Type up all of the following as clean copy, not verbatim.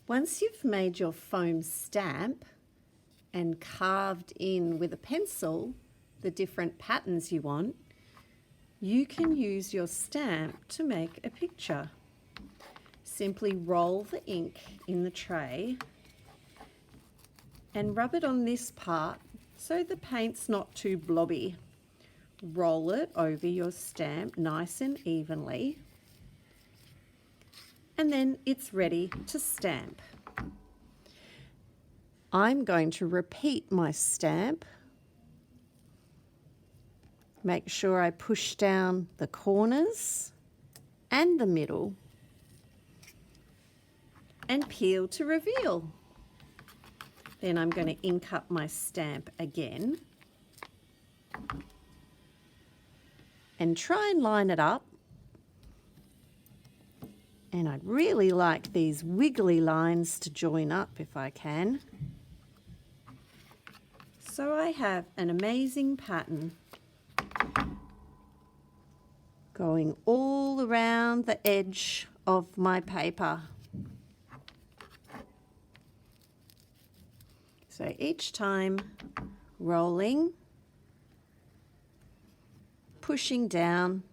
Once you've made your foam stamp and carved in with a pencil the different patterns you want, you can use your stamp to make a picture. Simply roll the ink in the tray and rub it on this part so the paint's not too blobby. Roll it over your stamp nice and evenly, and then it's ready to stamp. I'm going to repeat my stamp. Make sure I push down the corners and the middle and peel to reveal. Then I'm going to ink up my stamp again and try and line it up. And I'd really like these wiggly lines to join up if I can. So I have an amazing pattern going all around the edge of my paper. So each time rolling, pushing down,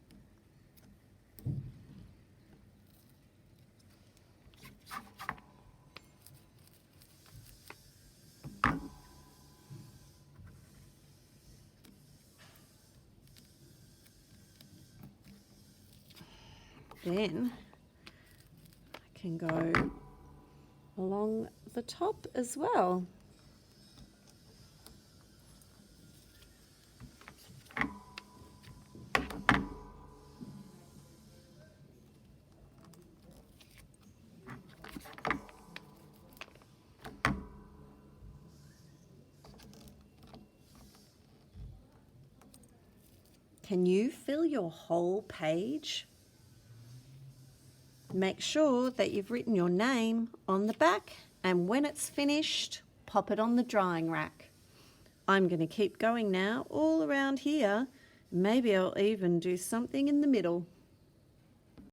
then I can go along the top as well. Can you fill your whole page? Make sure that you've written your name on the back, and when it's finished, pop it on the drying rack. I'm going to keep going now all around here. Maybe I'll even do something in the middle.